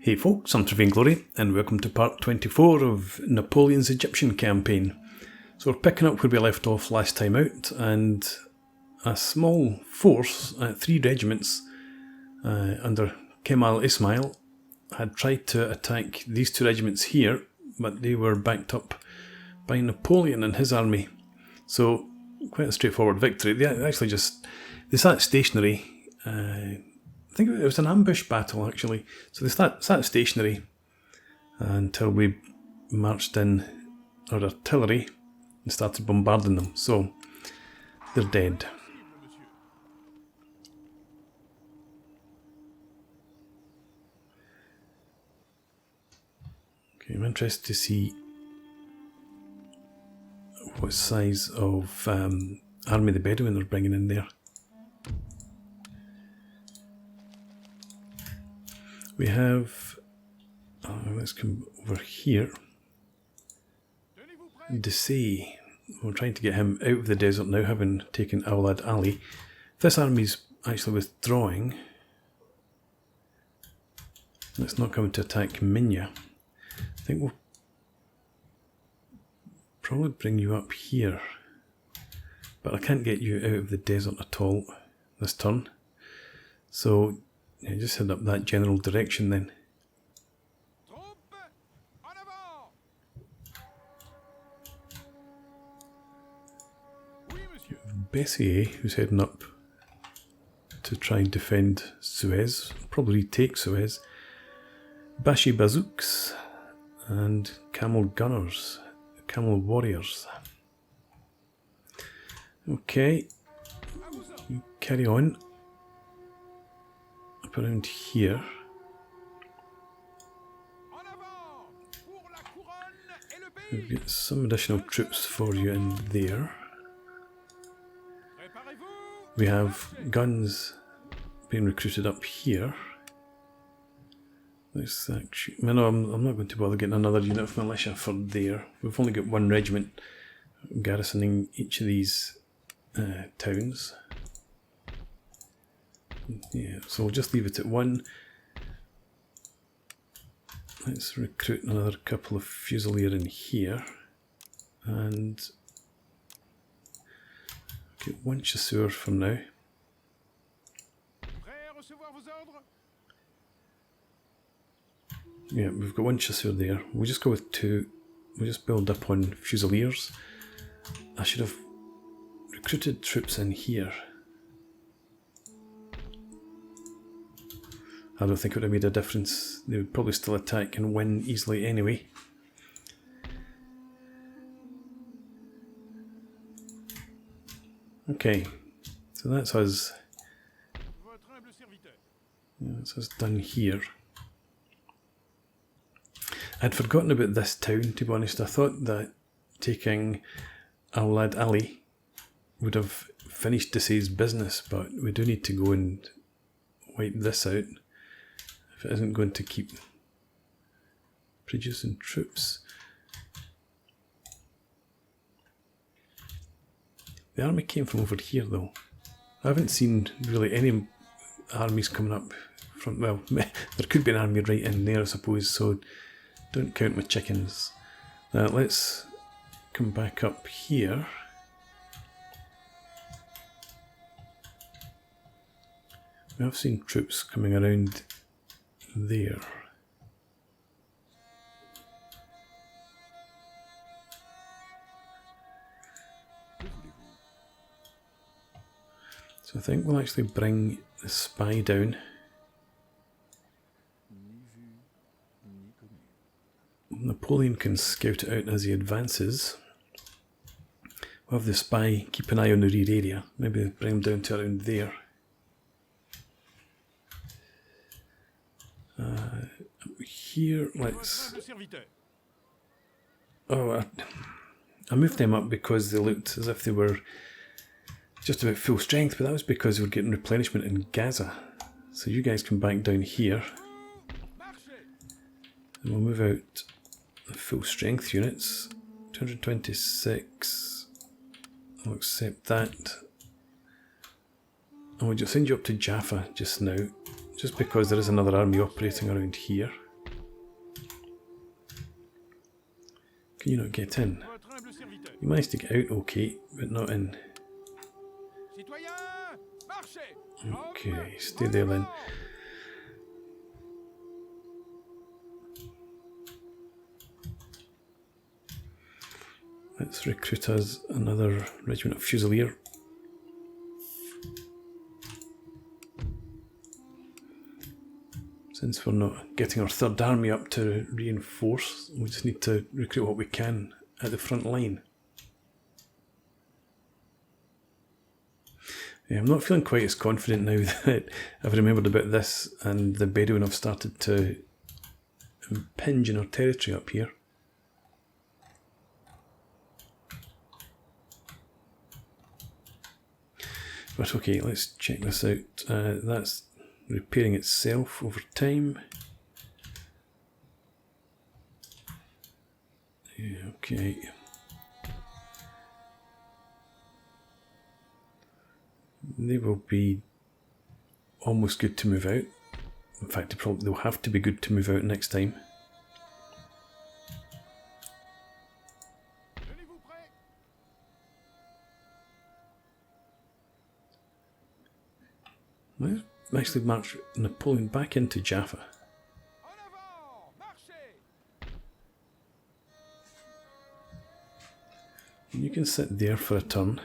Hey folks, I'm Trevain Glory and welcome to part 24 of Napoleon's Egyptian campaign. So we're picking up where we left off last time out, and a small force, 3 regiments under Kemal Ismail had tried to attack these 2 regiments here, but they were backed up by Napoleon and his army. So quite a straightforward victory. They sat stationary. I think it was an ambush battle actually. So they sat stationary until we marched in our artillery and started bombarding them. So they're dead. Okay, I'm interested to see what size of army the Bedouin are bringing in there. We have, let's come over here, Desai. We're trying to get him out of the desert now, having taken Aulad Ali. If this army's actually withdrawing, it's not coming to attack Minya. I think we'll probably bring you up here, but I can't get you out of the desert at all this turn. So yeah, just head up that general direction then. Bessier, who's heading up to try and defend Suez, probably take Suez. Bashi bazooks and camel gunners, camel warriors. Okay, you carry on. Up around here. We've got some additional troops for you in there. We have guns being recruited up here. Let's actually, no, I'm not going to bother getting another unit of militia for there. We've only got 1 regiment garrisoning each of these towns. Yeah, so we'll just leave it at 1. Let's recruit another couple of fusilier in here. And get 1 chasseur for now. Yeah, we've got 1 chasseur there. We'll just go with 2. We'll just build up on fusiliers. I should have recruited troops in here. I don't think it would have made a difference. They would probably still attack and win easily anyway. Okay, so that's us. Yeah, that's us done here. I'd forgotten about this town, to be honest. I thought that taking Aulad Ali would have finished Desai's business, but we do need to go and wipe this out if it isn't going to keep producing troops. The army came from over here though. I haven't seen really any armies coming up from, well, there could be an army right in there I suppose, so don't count my chickens. Let's come back up here. We have seen troops coming around there. So I think we'll actually bring the spy down. Napoleon can scout it out as he advances. We'll have the spy keep an eye on the rear area. Maybe bring him down to around there. Here, let's... Oh, I moved them up because they looked as if they were just about full strength, but that was because we were getting replenishment in Gaza. So you guys come back down here. And we'll move out the full strength units. 226. I'll accept that. And we'll just send you up to Jaffa just now, just because there is another army operating around here. Can you not get in? You managed to get out okay, but not in. Okay, stay there then. Let's recruit us another regiment of Fusilier. Since we're not getting our third army up to reinforce, we just need to recruit what we can at the front line. Yeah, I'm not feeling quite as confident now that I've remembered about this and the Bedouin have started to impinge on our territory up here. But okay, let's check this out. That's repairing itself over time. Yeah, okay. They will be almost good to move out. In fact, they'll have to be good to move out next time. Let's actually march Napoleon back into Jaffa. And you can sit there for a turn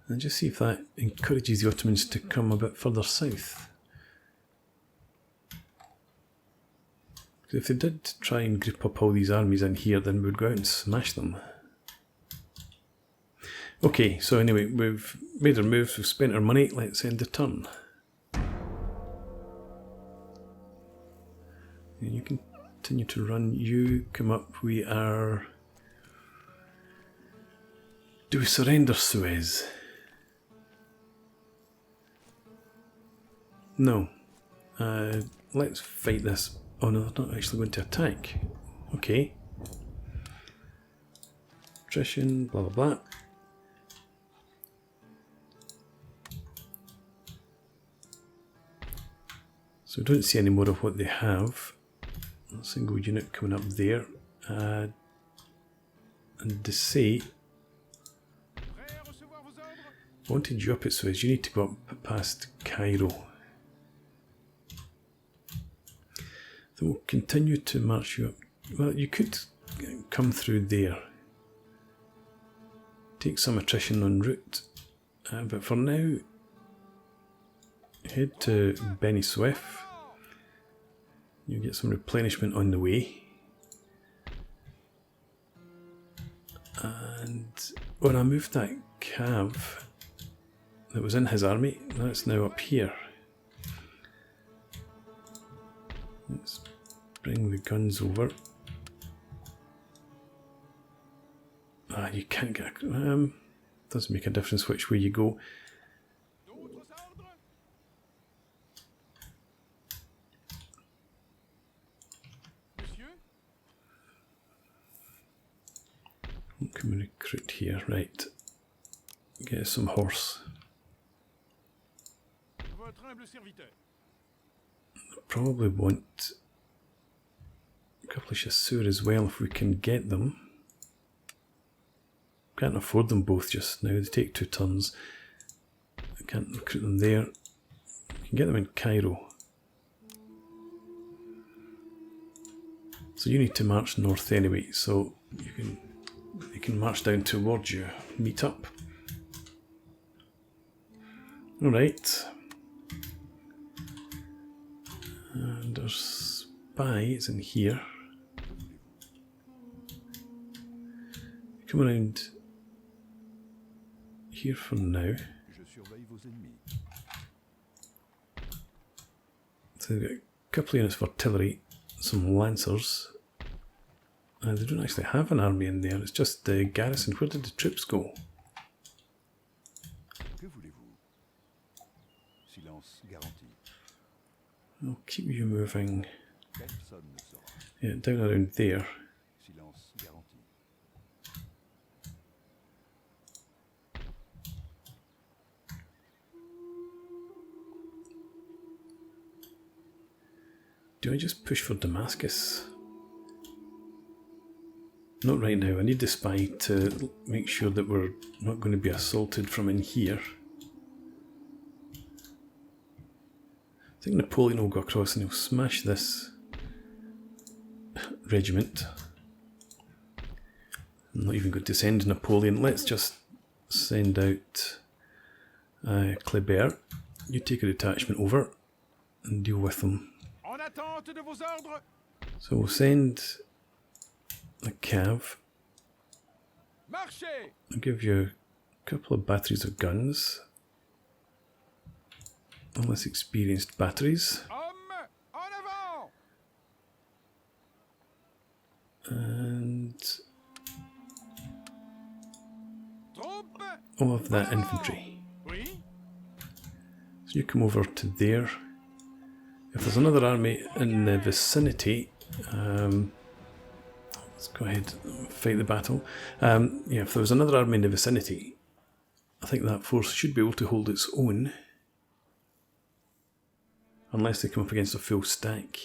and just see if that encourages the Ottomans to come a bit further south. Because if they did try and group up all these armies in here, then we would go out and smash them. Okay, so anyway, we've made our moves, we've spent our money, let's end the turn. And you continue to run, you come up, we are... Do we surrender Suez? No. Let's fight this. Oh no, they're not actually going to attack. Okay. Attrition, blah blah blah. So we don't see any more of what they have. A single unit coming up there. And to say, I wanted you up at Suez, you need to go up past Cairo. Then we'll continue to march you up. Well, you could come through there. Take some attrition en route. But for now, head to Beni Suef. You get some replenishment on the way. And when I moved that cav that was in his army, that's now up here. Let's bring the guns over. Ah, you can't get... doesn't make a difference which way you go. What can we recruit here? Right. Get some horse. Probably want a couple of chasseurs as well if we can get them. Can't afford them both just now, they take 2 turns. I can't recruit them there. We can get them in Cairo. So you need to march north anyway, so you can march down towards you, meet up. Alright. And our spy is in here. Come around here for now. So we've got a couple of units of artillery, some lancers. They don't actually have an army in there, it's just the garrison. Where did the troops go? I'll keep you moving. Yeah, down around there. Do I just push for Damascus? Not right now. I need the spy to make sure that we're not going to be assaulted from in here. I think Napoleon will go across and he'll smash this regiment. I'm not even going to send Napoleon. Let's just send out Kleber. You take a detachment over and deal with them. So we'll send a cav. I'll give you a couple of batteries of guns. And less experienced batteries. And all of that infantry. So you come over to there. If there's another army in the vicinity, let's go ahead and fight the battle. Yeah, if there was another army in the vicinity, I think that force should be able to hold its own. Unless they come up against a full stack.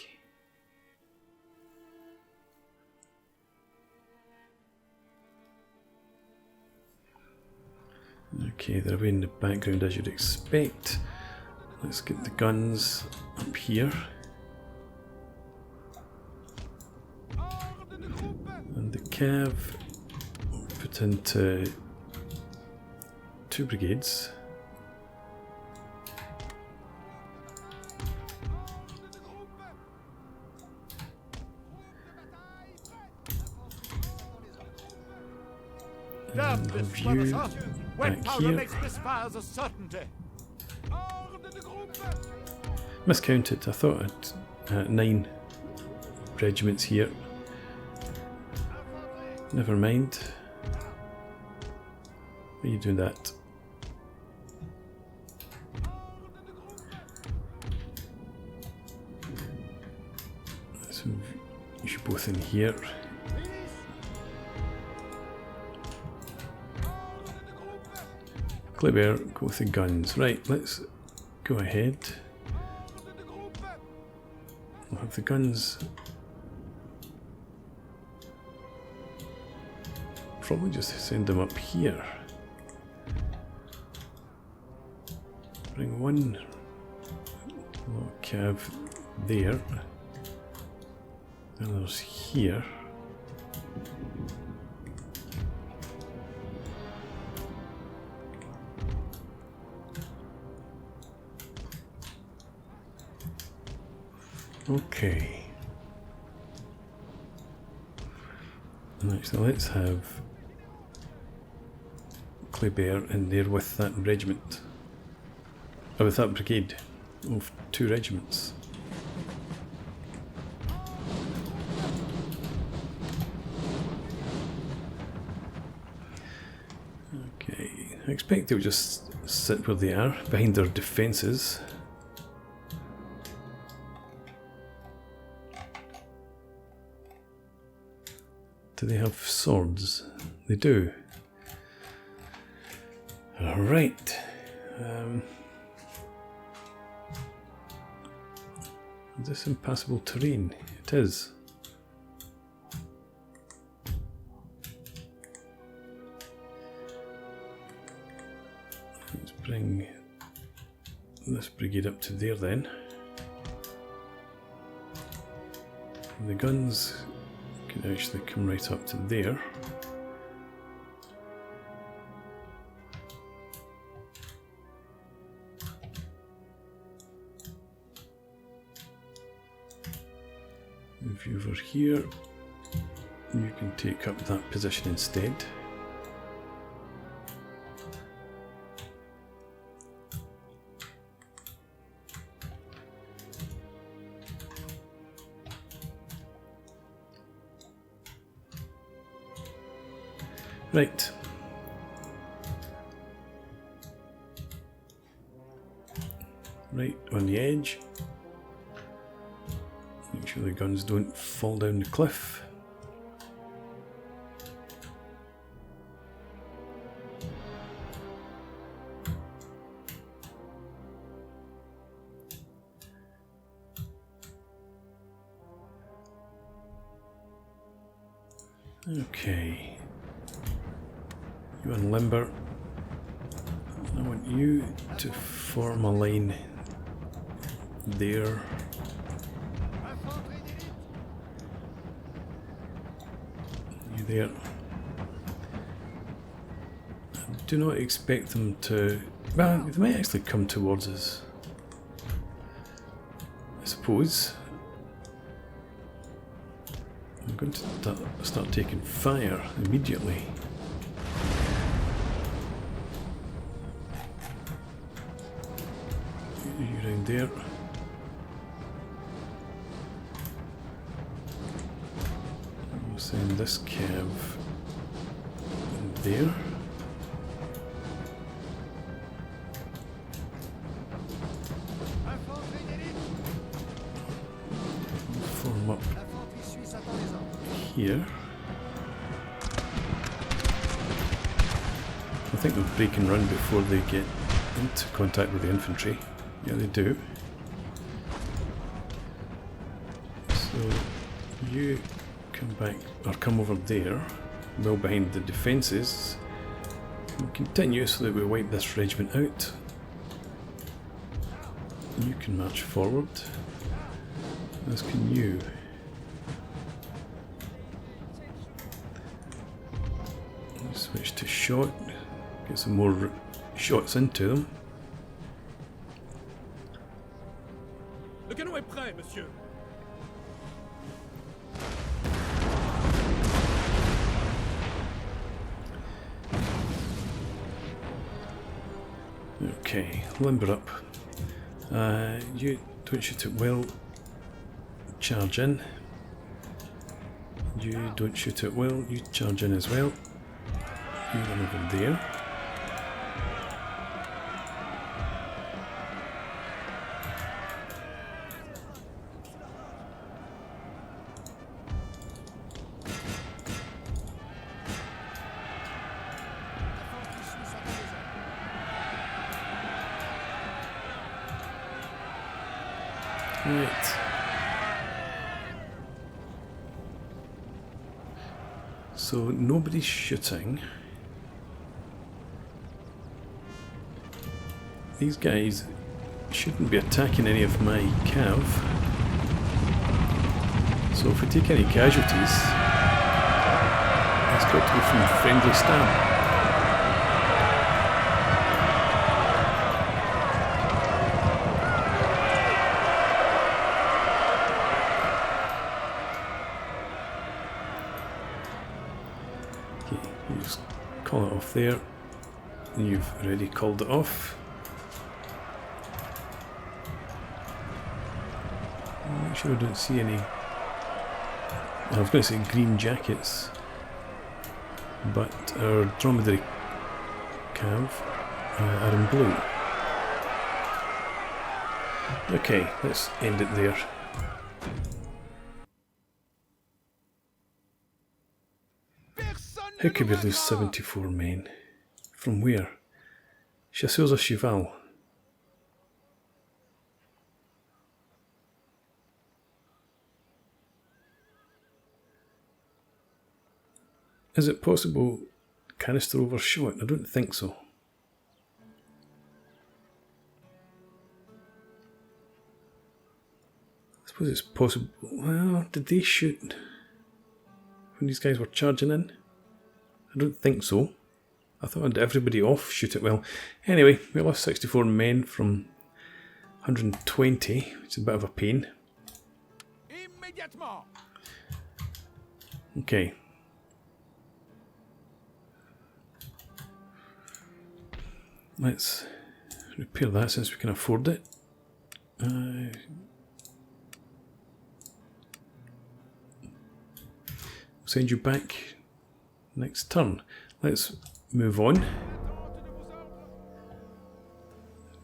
Okay, they're away in the background as you'd expect. Let's get the guns up here. And the cav we'll put into 2 brigades. And review back here. Miscounted. I thought I had 9 regiments here. Never mind. Why are you doing that? So you should both in here. Kleber, go with the guns. Right, let's go ahead. We'll have the guns. Probably just send them up here. Bring one cav there. And there's here. Okay. Actually, let's have Kleber in there with that regiment. Or with that brigade of 2 regiments. Okay, I expect they'll just sit where they are, behind their defences. Do they have swords? They do. Alright. Is this impassable terrain? It is. Let's bring this brigade up to there then. And the guns can actually come right up to there. Move you over here. You can take up that position instead. Right. Right on the edge. Make sure the guns don't fall down the cliff. Okay. You unlimber. I want you to form a line there. You there. I do not expect them to... Well, they might actually come towards us, I suppose. I'm going to start taking fire immediately. You around there. We'll send this cav in there. Form up here. I think they'll break and run before they get into contact with the infantry. Yeah, they do. So you come back, or come over there, well behind the defences. We'll continue so that we wipe this regiment out. You can march forward, as can you. Switch to shot, get some more shots into them. Le canon est prêt, monsieur. Okay, limber up. You don't shoot it well. Charge in. You don't shoot it well. You charge in as well. You run over there. Right. So nobody's shooting. These guys shouldn't be attacking any of my cav. So if we take any casualties, it's got to be from friendly stab. Okay, you just call it off there. You've already called it off. Make sure I don't see any. I was going to say green jackets, but our dromedary cav are in blue. Okay, let's end it there. How could we lose 74 men? From where? Chasseurs à cheval. Is it possible canister overshot? I don't think so. I suppose it's possible. Well, did they shoot when these guys were charging in? I don't think so. I thought I'd everybody off shoot it well. Anyway, we lost 64 men from 120, which is a bit of a pain. Okay. Let's repair that since we can afford it. Send you back next turn. Let's move on.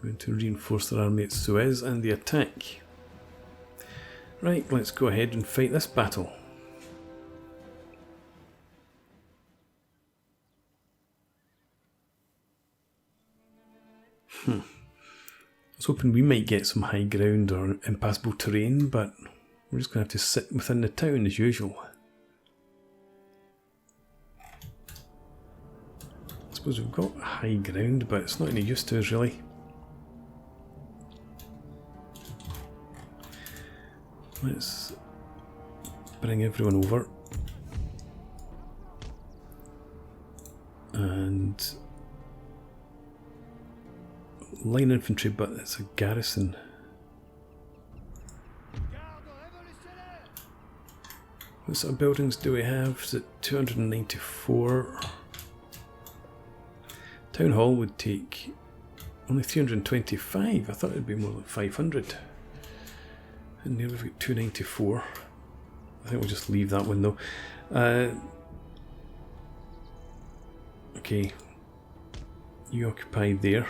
Going to reinforce their army at Suez and the attack. Right, let's go ahead and fight this battle. I was hoping we might get some high ground or impassable terrain, but we're just going to have to sit within the town as usual. suppose we've got high ground, but it's not any use to us really. Let's bring everyone over. And line infantry, but it's a garrison. What sort of buildings do we have? Is it 294? Town hall would take only 325. I thought it'd be more like 500. And here we've got 294. I think we'll just leave that one though. Okay, you occupy there.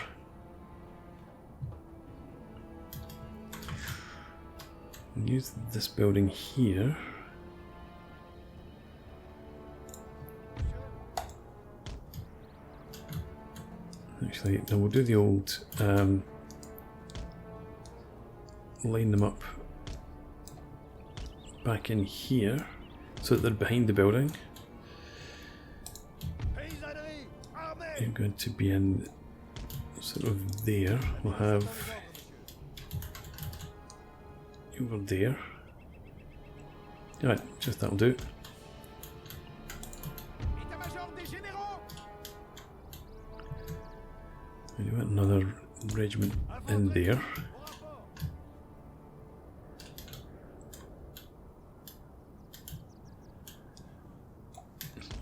Use this building here. Actually, no, we'll do the old line them up back in here so that they're behind the building. You're going to be in sort of there. We'll have you over there. Alright, just that'll do. We want another regiment in there.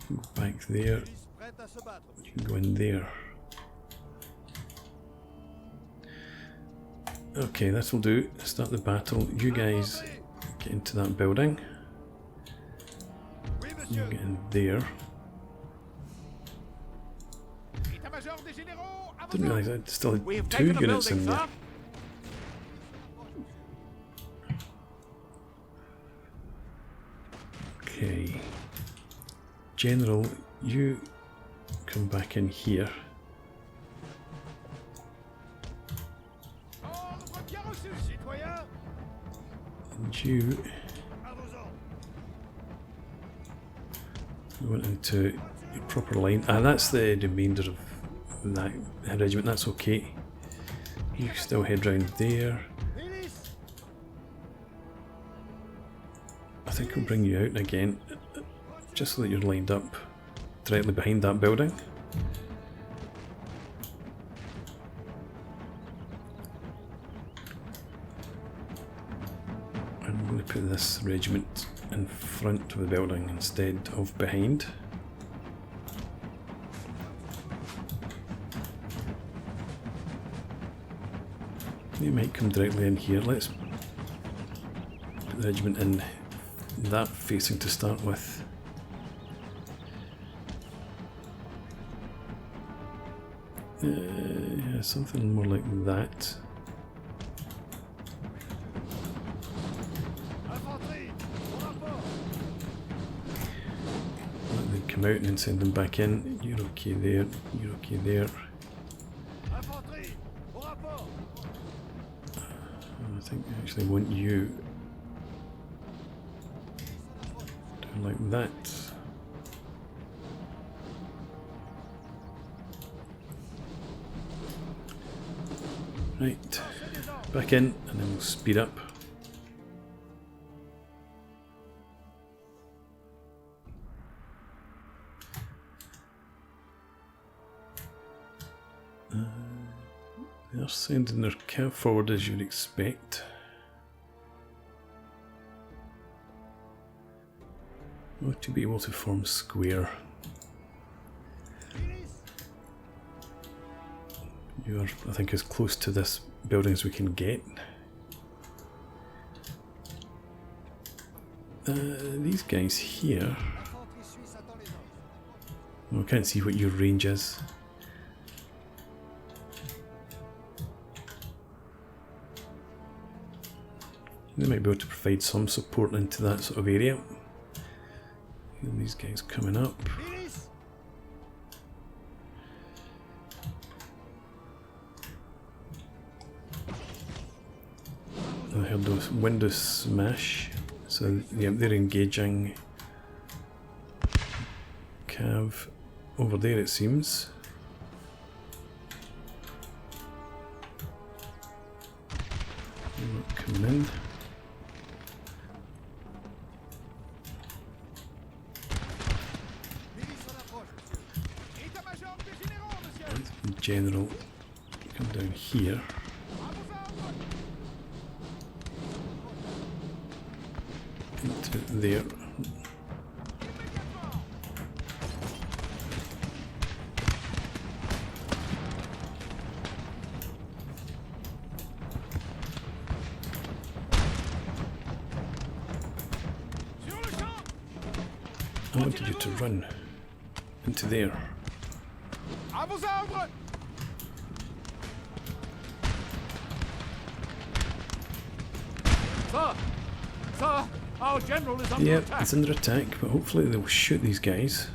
Go back there. You can go in there. Okay, this will do. Start the battle. You guys get into that building. You get in there. Didn't realise I still had 2 units in there. Okay. General, you come back in here. And you went into your proper line. Ah, that's the remainder of that regiment, that's okay. You can still head round there. I think I'll bring you out again, just so that you're lined up directly behind that building. I'm going to put this regiment in front of the building instead of behind. They might come directly in here. Let's put the regiment in that facing to start with. Yeah, something more like that. Let them come out and then send them back in. You're okay there, you're okay there. I think I actually want you down like that. Right, back in and then we'll speed up. They're sending their cav forward as you'd expect. Ought to be able to form square. You are, I think, as close to this building as we can get. These guys here. Well, I can't see what your range is. They might be able to provide some support into that sort of area. And these guys coming up. I heard those windows smash, so yeah, they're engaging cav over there, it seems. Come in. General, come down here. Into there. I wanted you to run into there. Sir, our general is under Yep, attack. it's under attack, but hopefully they'll shoot these guys.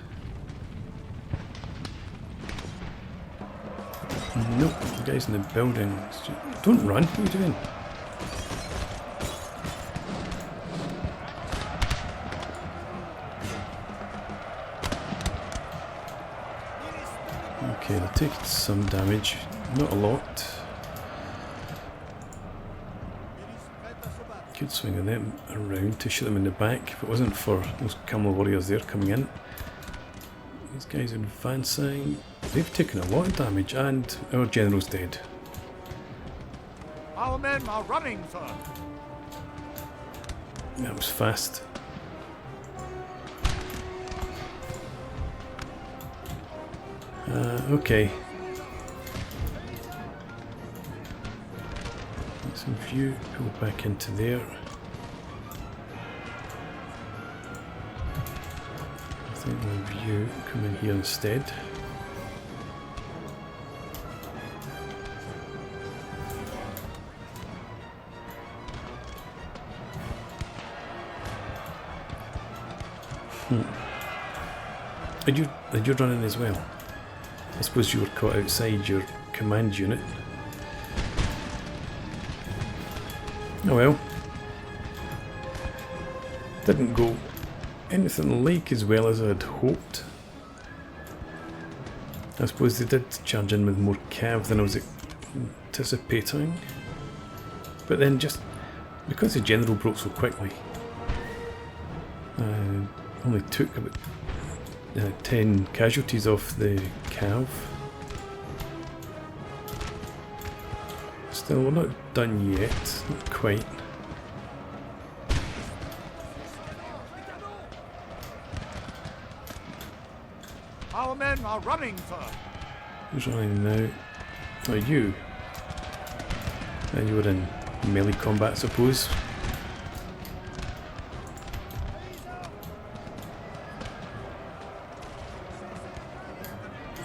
Nope, the guys in the building. Don't run, what are you doing? Okay, they're taking some damage, not a lot. Could swing them around to shoot them in the back if it wasn't for those camel warriors there coming in. These guys advancing. They've taken a lot of damage and our general's dead. Our men are running, sir. That was fast. Okay. Let's view, pull back into there. I think we'll view, come in here instead. Are you running as well? I suppose you were caught outside your command unit. Oh well. Didn't go anything like as well as I'd hoped. I suppose they did charge in with more cav than I was anticipating. But then just because the general broke so quickly, only took about 10 casualties off the cav. Still, we're not done yet, not quite. Our men are running, sir. Who's running now? Oh, you. And you were in melee combat, I suppose.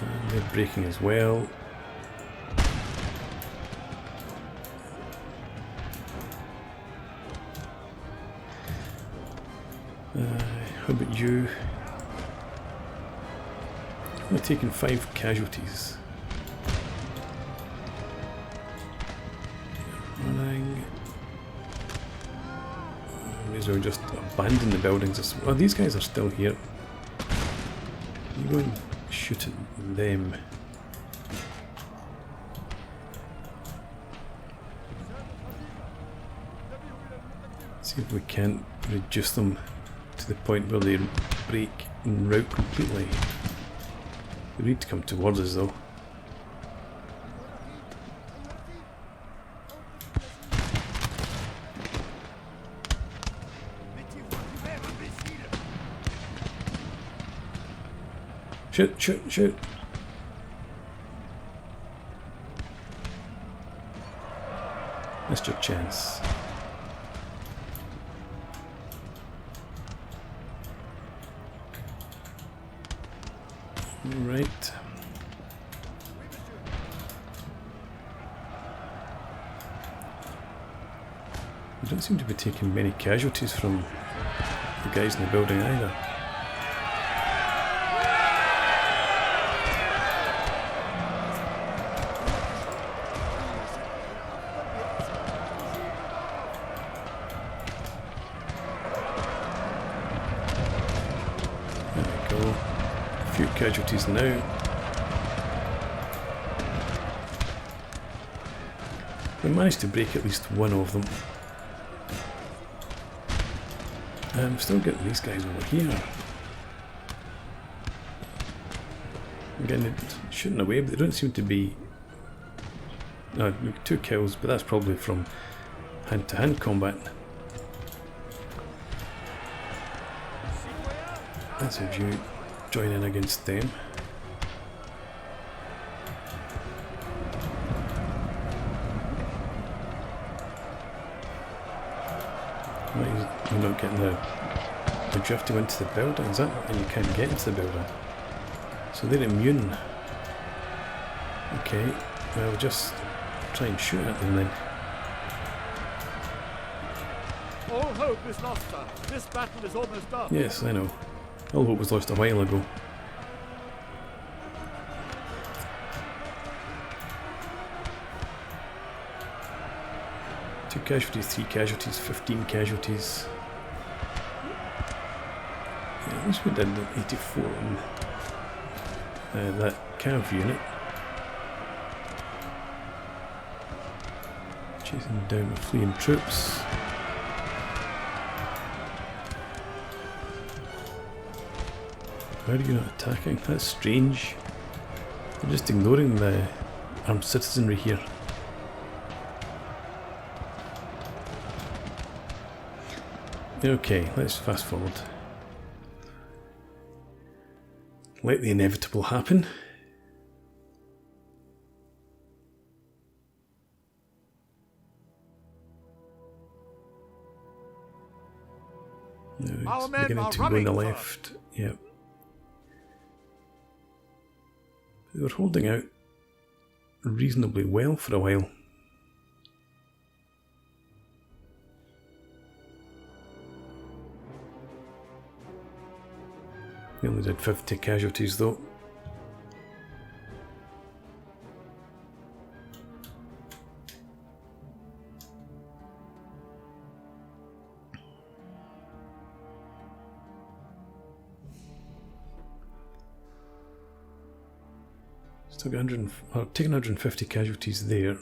And they're breaking as well. How about you? Only taking 5 casualties. Running. May as well just abandon the buildings. Oh, these guys are still here. You go and shoot at them. See if we can't reduce them to the point where they break en route completely. They need to come towards us though. Shoot, shoot, shoot! Missed your chance. Right. We don't seem to be taking many casualties from the guys in the building either. There we go. A few casualties now. We managed to break at least one of them. I'm still getting these guys over here. I'm getting it shooting away, but they don't seem to be... No, 2 kills, but that's probably from hand-to-hand combat. Let's have you join in against them. You're not getting the... Would you have to go into the building? Is that? And you can't get into the building. So they're immune. Okay, well just try and shoot at them then. All hope is lost, sir. This battle is almost done. Yes, I know. All hope was lost a while ago. Two casualties, 3 casualties, 15 casualties. Yeah, at least we did 84 on that cav unit. Chasing down the fleeing troops. Why are you not attacking? That's strange. They're just ignoring the armed citizenry here. Okay, let's fast forward. Let the inevitable happen. Now it's beginning to go on the left. Yep. They were holding out reasonably well for a while. We only did 50 casualties though. Still got taking 150 casualties there.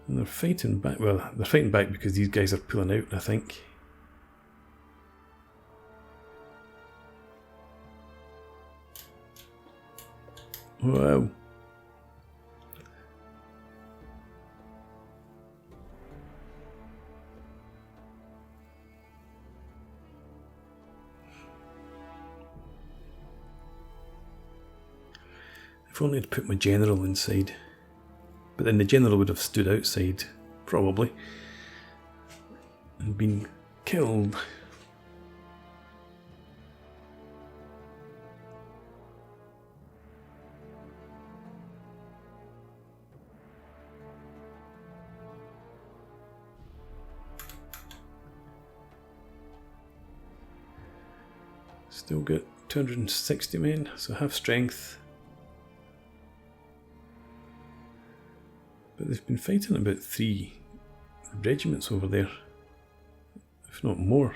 And they're fighting back. Well, they're fighting back because these guys are pulling out, I think. Wow. If only I'd put my general inside. But then the general would have stood outside, probably, and been killed. Still got 260 men, so half strength. But they've been fighting about 3 regiments over there, if not more.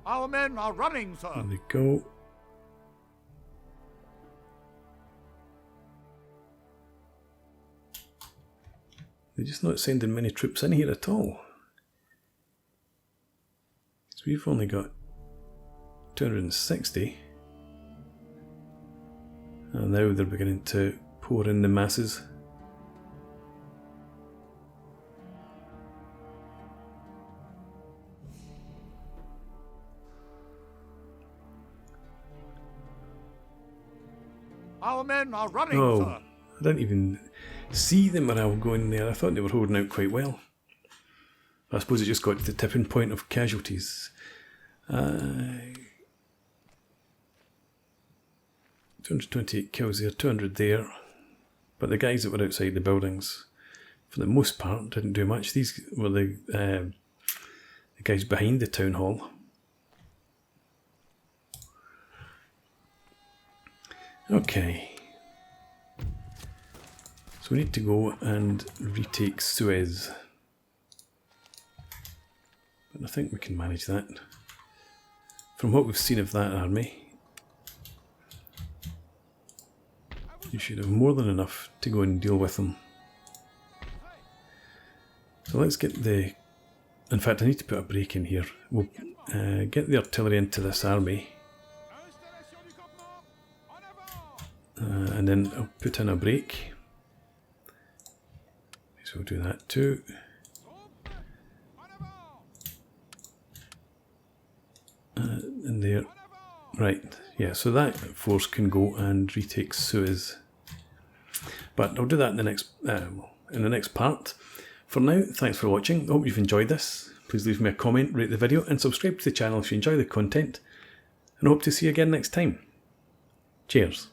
Our men are running, sir. There they go. They're just not sending many troops in here at all. So we've only got 260. And now they're beginning to pour in the masses. Our men are running, Oh, sir. I didn't even see the morale going there. I thought they were holding out quite well. I suppose it just got to the tipping point of casualties. 228 kills there, 200 there. But the guys that were outside the buildings, for the most part, didn't do much. These were the guys behind the town hall. Okay. So we need to go and retake Suez. But I think we can manage that. From what we've seen of that army, you should have more than enough to go and deal with them. So let's get the... In fact, I need to put a break in here. We'll get the artillery into this army. And then I'll put in a break. So we'll do that too. And there. Right, yeah, so that force can go and retake Suez. But I'll do that in the next part. For now, thanks for watching. I hope you've enjoyed this. Please leave me a comment, rate the video, and subscribe to the channel if you enjoy the content. And I hope to see you again next time. Cheers.